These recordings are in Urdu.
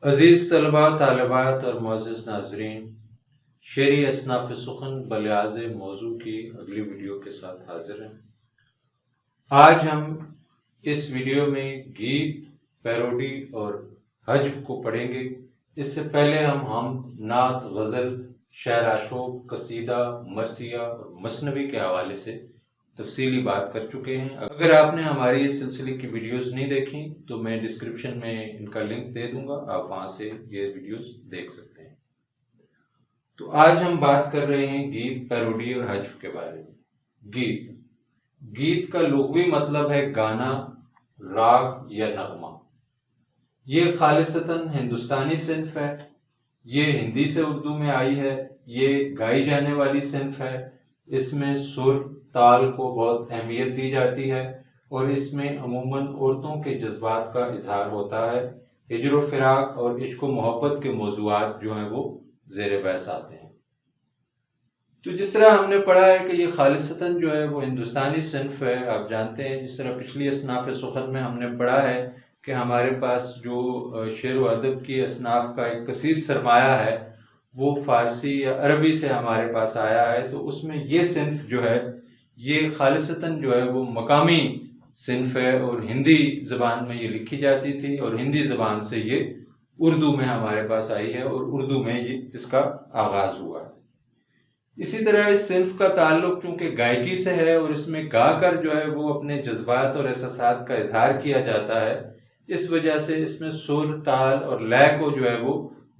عزیز طلباء طالبات اور معزز ناظرین، شعری اصناف سخن بلحاظ موضوع کی اگلی ویڈیو کے ساتھ حاضر ہیں۔ آج ہم اس ویڈیو میں گیت، پیروڈی اور حجب کو پڑھیں گے۔ اس سے پہلے ہم نعت، غزل، شعر آشوب، قصیدہ، مرثیہ اور مثنوی کے حوالے سے تفصیلی بات کر چکے ہیں۔ اگر آپ نے ہماری اس سلسلے کی ویڈیوز نہیں دیکھی تو میں ڈسکرپشن میں ان کا لنک دے دوں گا، آپ وہاں سے یہ ویڈیوز دیکھ سکتے ہیں۔ تو آج ہم بات کر رہے ہیں گیت، پیروڈی اور حجب کے بارے میں۔ گیت کا لغوی مطلب ہے گانا، راگ یا نغمہ۔ یہ خالصتاً ہندوستانی صنف ہے۔ یہ ہندی سے اردو میں آئی ہے۔ یہ گائی جانے والی صنف ہے۔ اس میں سر، تال کو بہت اہمیت دی جاتی ہے اور اس میں عموماً عورتوں کے جذبات کا اظہار ہوتا ہے۔ ہجر و فراق اور عشق و محبت کے موضوعات جو ہیں وہ زیر بحث آتے ہیں۔ تو جس طرح ہم نے پڑھا ہے کہ یہ خالصتاً جو ہے وہ ہندوستانی صنف ہے، آپ جانتے ہیں جس طرح پچھلی اصناف سخن میں ہم نے پڑھا ہے کہ ہمارے پاس جو شعر و ادب کی اصناف کا ایک کثیر سرمایہ ہے وہ فارسی یا عربی سے ہمارے پاس آیا ہے، تو اس میں یہ صنف جو ہے یہ خالصتاً جو ہے وہ مقامی صنف ہے اور ہندی زبان میں یہ لکھی جاتی تھی اور ہندی زبان سے یہ اردو میں ہمارے پاس آئی ہے اور اردو میں یہ اس کا آغاز ہوا ہے۔ اسی طرح اس صنف کا تعلق چونکہ گائیکی سے ہے اور اس میں گا کر جو ہے وہ اپنے جذبات اور احساسات کا اظہار کیا جاتا ہے، اس وجہ سے اس میں سر، تال اور لے کو جو ہے وہ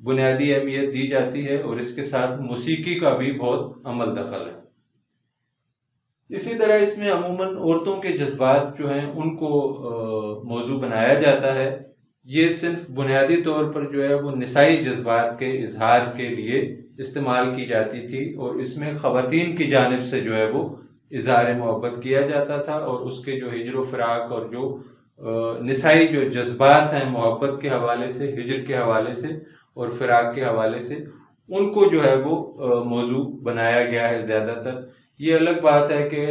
بنیادی اہمیت دی جاتی ہے اور اس کے ساتھ موسیقی کا بھی بہت عمل دخل ہے۔ اسی طرح اس میں عموماً عورتوں کے جذبات جو ہیں ان کو موضوع بنایا جاتا ہے۔ یہ صنف بنیادی طور پر جو ہے وہ نسائی جذبات کے اظہار کے لیے استعمال کی جاتی تھی اور اس میں خواتین کی جانب سے جو ہے وہ اظہار محبت کیا جاتا تھا اور اس کے جو ہجر و فراق اور جو نسائی جو جذبات ہیں محبت کے حوالے سے، ہجر کے حوالے سے اور فراق کے حوالے سے، ان کو جو ہے وہ موضوع بنایا گیا ہے زیادہ تر۔ یہ الگ بات ہے کہ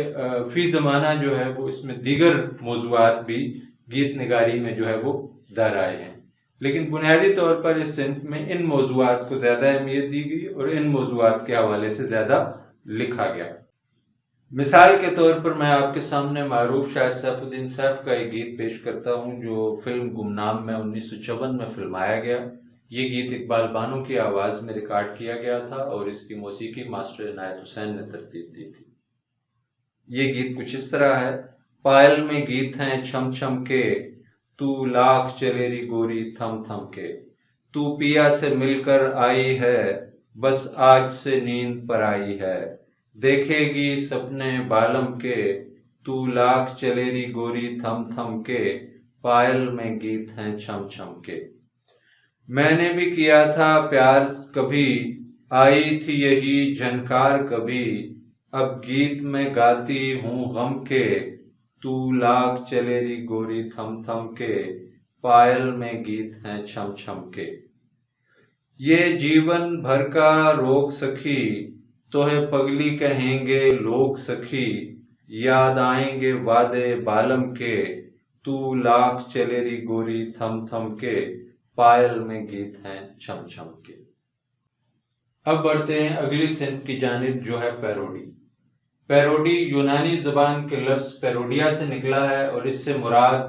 فی زمانہ جو ہے وہ اس میں دیگر موضوعات بھی گیت نگاری میں جو ہے وہ در آئے ہیں، لیکن بنیادی طور پر اس صنف میں ان موضوعات کو زیادہ اہمیت دی گئی اور ان موضوعات کے حوالے سے زیادہ لکھا گیا۔ مثال کے طور پر میں آپ کے سامنے معروف شاعر سیف الدین سیف کا ایک گیت پیش کرتا ہوں جو فلم گمنام میں 1956 میں فلمایا گیا۔ یہ گیت اقبال بانو کی آواز میں ریکارڈ کیا گیا تھا اور اس کی موسیقی ماسٹر عنایت حسین نے ترتیب دی تھی۔ یہ گیت کچھ اس طرح ہے: پائل میں گیت ہیں چھم چھم کے، تو لاکھ چلے ری گوری تھم تھم کے، تو پیا سے مل کر آئی ہے، بس آج سے نیند پر آئی ہے، دیکھے گی سپنے بالم کے، تو لاکھ چلے ری گوری تھم تھم کے، پائل میں گیت ہیں چھم چھم کے۔ میں نے بھی کیا تھا پیار کبھی، آئی تھی یہی جھنکار کبھی، اب گیت میں گاتی ہوں غم کے، تو لاکھ چلے ری گوری تھم تھم کے، پائل میں گیت ہیں چھم چھم کے۔ یہ جیون بھر کا روگ سکھی، توہیں پگلی کہیں گے لوگ سکھی، یاد آئیں گے وعدے بالم کے، تو لاکھ چلے ری گوری تھم تھم کے، پائل میں گیت ہیں چھم چھم کے۔ اب بڑھتے ہیں اگلی صنف کی جانب جو ہے پیروڈی۔ پیروڈی یونانی زبان کے لفظ پیروڈیا سے نکلا ہے اور اس سے مراد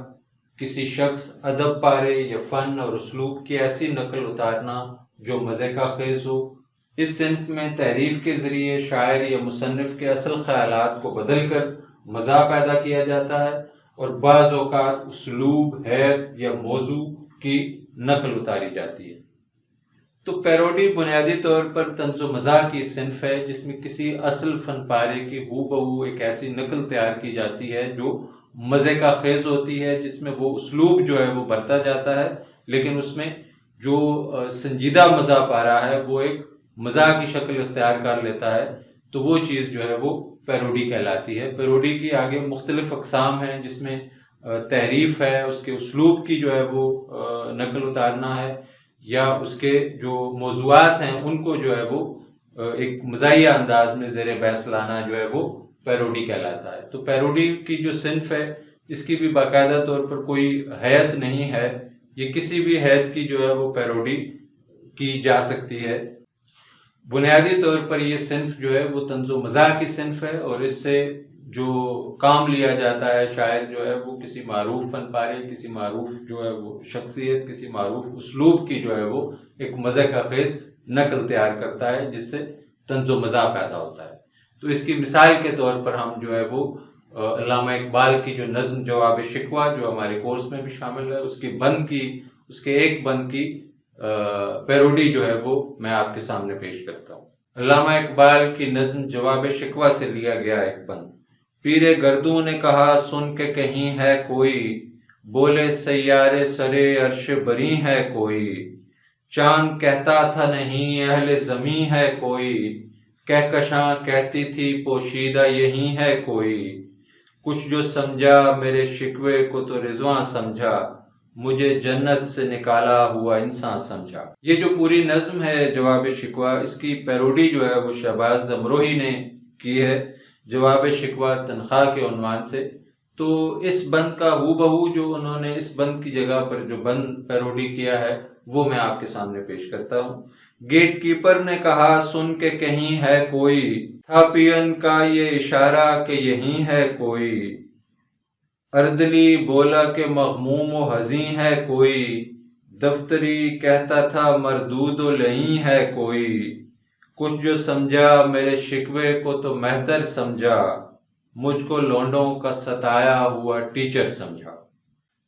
کسی شخص، ادب پارے یا فن اور اسلوب کی ایسی نقل اتارنا جو مزے کا خیز ہو۔ اس صنف میں تحریف کے ذریعے شاعر یا مصنف کے اصل خیالات کو بدل کر مزاح پیدا کیا جاتا ہے اور بعض اوقات اسلوب، حیت یا موضوع کی نقل اتاری جاتی ہے۔ تو پیروڈی بنیادی طور پر طنز و مزاح کی صنف ہے جس میں کسی اصل فن پارے کی ہو بہو ایک ایسی نقل تیار کی جاتی ہے جو مزے کا خیز ہوتی ہے، جس میں وہ اسلوب جو ہے وہ برتا جاتا ہے لیکن اس میں جو سنجیدہ مزاح پارا ہے وہ ایک مزاح کی شکل اختیار کر لیتا ہے، تو وہ چیز جو ہے وہ پیروڈی کہلاتی ہے۔ پیروڈی کی آگے مختلف اقسام ہیں جس میں تحریف ہے، اس کے اسلوب کی جو ہے وہ نقل اتارنا ہے، یا اس کے جو موضوعات ہیں ان کو جو ہے وہ ایک مزاحیہ انداز میں زیر بحث لانا جو ہے وہ پیروڈی کہلاتا ہے۔ تو پیروڈی کی جو صنف ہے اس کی بھی باقاعدہ طور پر کوئی حیت نہیں ہے، یہ کسی بھی حید کی جو ہے وہ پیروڈی کی جا سکتی ہے۔ بنیادی طور پر یہ صنف جو ہے وہ طنز و مزاح کی صنف ہے، اور اس سے جو کام لیا جاتا ہے شاعر جو ہے وہ کسی معروف فن پارے، کسی معروف جو ہے وہ شخصیت، کسی معروف اسلوب کی جو ہے وہ ایک مزاح خیز نقل تیار کرتا ہے، جس سے طنز و مزاح پیدا ہوتا ہے۔ تو اس کی مثال کے طور پر ہم جو ہے وہ علامہ اقبال کی جو نظم جواب شکوہ جو ہمارے کورس میں بھی شامل ہے، اس کے ایک بند کی پیروڈی جو ہے وہ میں آپ کے سامنے پیش کرتا ہوں۔ علامہ اقبال کی نظم جواب شکوہ سے لیا گیا ایک بند۔ پیر گردوں نے کہا سن کے کہیں ہے کوئی، بولے سیارے سرے عرش بری ہے کوئی، چاند کہتا تھا نہیں اہل زمیں ہے کوئی، کہکشاں کہتی تھی پوشیدہ یہی ہے کوئی، کچھ جو سمجھا میرے شکوے کو تو رضواں سمجھا، مجھے جنت سے نکالا ہوا انسان سمجھا۔ یہ جو پوری نظم ہے جواب شکوہ، اس کی پیروڈی جو ہے وہ شہباز امروہی نے کی ہے، جواب شکوہ تنخواہ کے عنوان سے۔ تو اس بند کا ہو بہو جو انہوں نے اس بند کی جگہ پر جو بند پیروڈی کیا ہے وہ میں آپ کے سامنے پیش کرتا ہوں۔ گیٹ کیپر نے کہا سن کے کہیں ہے کوئی، تھا پین کا یہ اشارہ کہ یہی ہے کوئی، اردلی بولا کہ مغموم و حزین ہے کوئی، دفتری کہتا تھا مردود و لعین ہے کوئی، کچھ جو سمجھا میرے شکوے کو تو مہتر سمجھا، مجھ کو لونڈوں کا ستایا ہوا ٹیچر سمجھا۔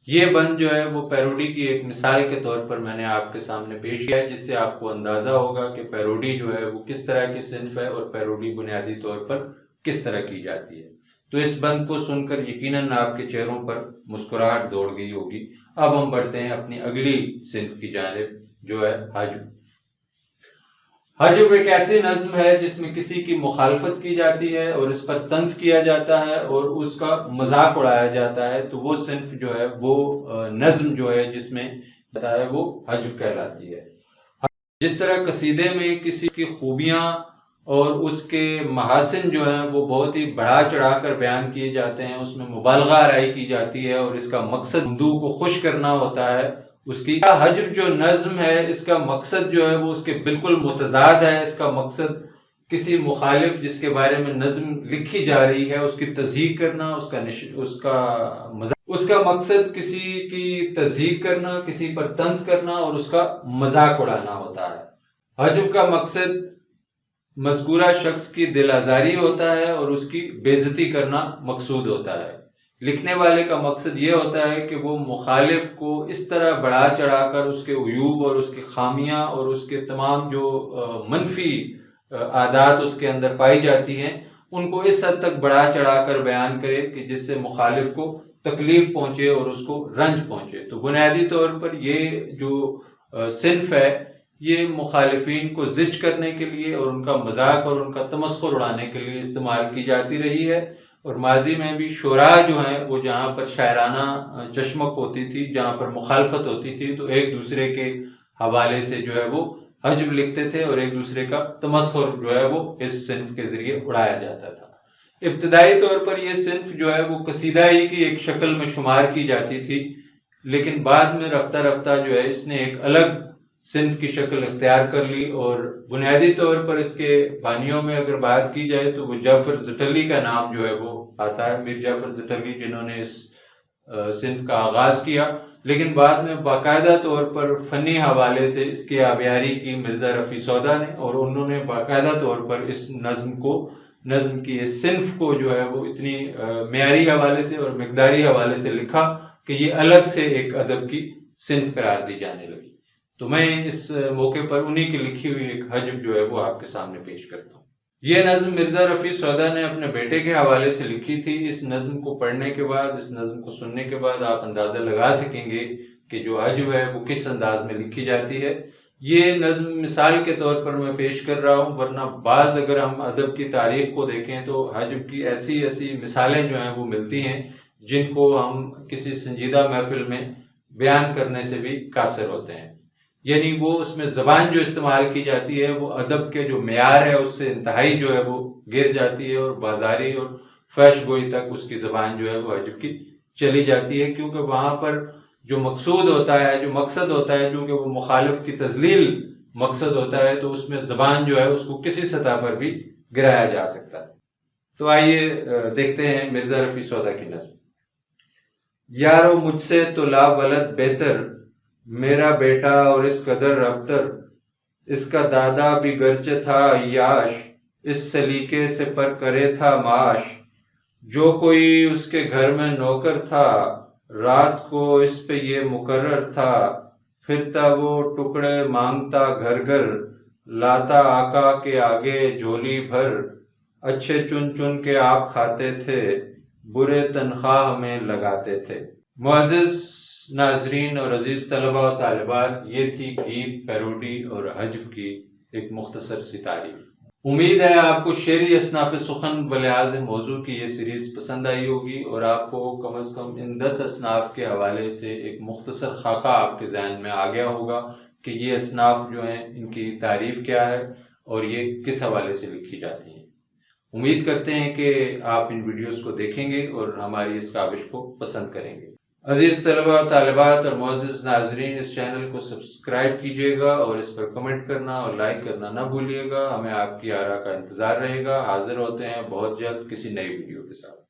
یہ بند جو ہے وہ پیروڈی کی ایک مثال کے طور پر میں نے آپ کے سامنے پیش کیا ہے، جس سے آپ کو اندازہ ہوگا کہ پیروڈی جو ہے وہ کس طرح کی صنف ہے اور پیروڈی بنیادی طور پر کس طرح کی جاتی ہے۔ تو اس بند کو سن کر یقیناً آپ کے چہروں پر مسکراہٹ دوڑ گئی ہوگی۔ اب ہم بڑھتے ہیں اپنی اگلی صنف کی جانب، جو ہے حجب۔ حجب ایک ایسی نظم ہے جس میں کسی کی مخالفت کی جاتی ہے اور اس پر طنز کیا جاتا ہے اور اس کا مذاق اڑایا جاتا ہے، تو وہ صنف جو ہے وہ نظم جو ہے جس میں جاتا ہے وہ حجب کہلاتی ہے۔ جس طرح قصیدے میں کسی کی خوبیاں اور اس کے محاسن جو ہیں وہ بہت ہی بڑھا چڑھا کر بیان کیے جاتے ہیں، اس میں مبالغہ آرائی کی جاتی ہے اور اس کا مقصد مدعو کو خوش کرنا ہوتا ہے، اس کی حجب جو نظم ہے اس کا مقصد جو ہے وہ اس کے بالکل متضاد ہے۔ اس کا مقصد کسی مخالف جس کے بارے میں نظم لکھی جا رہی ہے اس کی تصحیح کرنا، اس کا مقصد کسی کی تصحیح کرنا، کسی پر طنز کرنا اور اس کا مذاق اڑانا ہوتا ہے۔ حجب کا مقصد مذکورہ شخص کی دل آزاری ہوتا ہے اور اس کی بے عزتی کرنا مقصود ہوتا ہے۔ لکھنے والے کا مقصد یہ ہوتا ہے کہ وہ مخالف کو اس طرح بڑھا چڑھا کر اس کے عیوب اور اس کی خامیاں اور اس کے تمام جو منفی عادات اس کے اندر پائی جاتی ہیں ان کو اس حد تک بڑھا چڑھا کر بیان کرے کہ جس سے مخالف کو تکلیف پہنچے اور اس کو رنج پہنچے۔ تو بنیادی طور پر یہ جو صنف ہے یہ مخالفین کو زج کرنے کے لیے اور ان کا مذاق اور ان کا تمسخر اڑانے کے لیے استعمال کی جاتی رہی ہے، اور ماضی میں بھی شعراء جو ہیں وہ جہاں پر شاعرانہ چشمک ہوتی تھی، جہاں پر مخالفت ہوتی تھی، تو ایک دوسرے کے حوالے سے جو ہے وہ حجب لکھتے تھے اور ایک دوسرے کا تمسخر جو ہے وہ اس صنف کے ذریعے اڑایا جاتا تھا۔ ابتدائی طور پر یہ صنف جو ہے وہ قصیدہ ہی کی ایک شکل میں شمار کی جاتی تھی، لیکن بعد میں رفتہ رفتہ جو ہے اس نے ایک الگ صنف کی شکل اختیار کر لی، اور بنیادی طور پر اس کے بانیوں میں اگر بات کی جائے تو وہ جعفر زٹلی کا نام جو ہے وہ آتا ہے، میر جعفر زٹلی جنہوں نے اس صنف کا آغاز کیا، لیکن بعد میں باقاعدہ طور پر فنی حوالے سے اس کی آبیاری کی مرزا رفیع سودا نے، اور انہوں نے باقاعدہ طور پر اس نظم کی اس صنف کو جو ہے وہ اتنی معیاری حوالے سے اور مقداری حوالے سے لکھا کہ یہ الگ سے ایک ادب کی صنف قرار دی جانے لگی۔ تو میں اس موقع پر انہی کی لکھی ہوئی ایک حجب جو ہے وہ آپ کے سامنے پیش کرتا ہوں۔ یہ نظم مرزا رفیع سودا نے اپنے بیٹے کے حوالے سے لکھی تھی۔ اس نظم کو پڑھنے کے بعد، اس نظم کو سننے کے بعد آپ اندازہ لگا سکیں گے کہ جو حجب ہے وہ کس انداز میں لکھی جاتی ہے۔ یہ نظم مثال کے طور پر میں پیش کر رہا ہوں، ورنہ بعض اگر ہم ادب کی تاریخ کو دیکھیں تو حجب کی ایسی مثالیں جو ہیں وہ ملتی ہیں جن کو ہم کسی سنجیدہ محفل میں بیان کرنے سے بھی قاصر ہوتے ہیں، یعنی وہ اس میں زبان جو استعمال کی جاتی ہے وہ ادب کے جو معیار ہے اس سے انتہائی جو ہے وہ گر جاتی ہے، اور بازاری اور فحش گوئی تک اس کی زبان جو ہے وہ حجب کی چلی جاتی ہے، کیونکہ وہاں پر جو مقصود ہوتا ہے، جو مقصد ہوتا ہے، چونکہ وہ مخالف کی تذلیل مقصد ہوتا ہے، تو اس میں زبان جو ہے اس کو کسی سطح پر بھی گرایا جا سکتا ہے۔ تو آئیے دیکھتے ہیں مرزا رفیع سودا کی نظم۔ یارو مجھ سے تو لا ولد بہتر، میرا بیٹا اور اس قدر ابتر، اس کا دادا بھی گرچہ تھا عیاش، اس سلیقے سے پر کرے تھا معاش، جو کوئی اس کے گھر میں نوکر تھا، رات کو اس پہ یہ مقرر تھا، پھرتا وہ ٹکڑے مانگتا گھر گھر، لاتا آقا کے آگے جھولی بھر، اچھے چن چن کے آپ کھاتے تھے، برے تنخواہ میں لگاتے تھے۔ معزز ناظرین اور عزیز طلبہ و طالبات، یہ تھی عید، پیروڈی اور حجب کی ایک مختصر سی تعریف۔ امید ہے آپ کو شعری اصناف سخن بلحاظ موضوع کی یہ سیریز پسند آئی ہوگی، اور آپ کو کم از کم ان 10 اصناف کے حوالے سے ایک مختصر خاکہ آپ کے ذہن میں آ گیا ہوگا کہ یہ اصناف جو ہیں ان کی تعریف کیا ہے اور یہ کس حوالے سے لکھی جاتی ہیں۔ امید کرتے ہیں کہ آپ ان ویڈیوز کو دیکھیں گے اور ہماری اس کاوش کو پسند کریں گے۔ عزیز طلبہ و طالبات اور معزز ناظرین، اس چینل کو سبسکرائب کیجیے گا اور اس پر کمنٹ کرنا اور لائک کرنا نہ بھولیے گا۔ ہمیں آپ کی آراء کا انتظار رہے گا۔ حاضر ہوتے ہیں بہت جلد کسی نئی ویڈیو کے ساتھ۔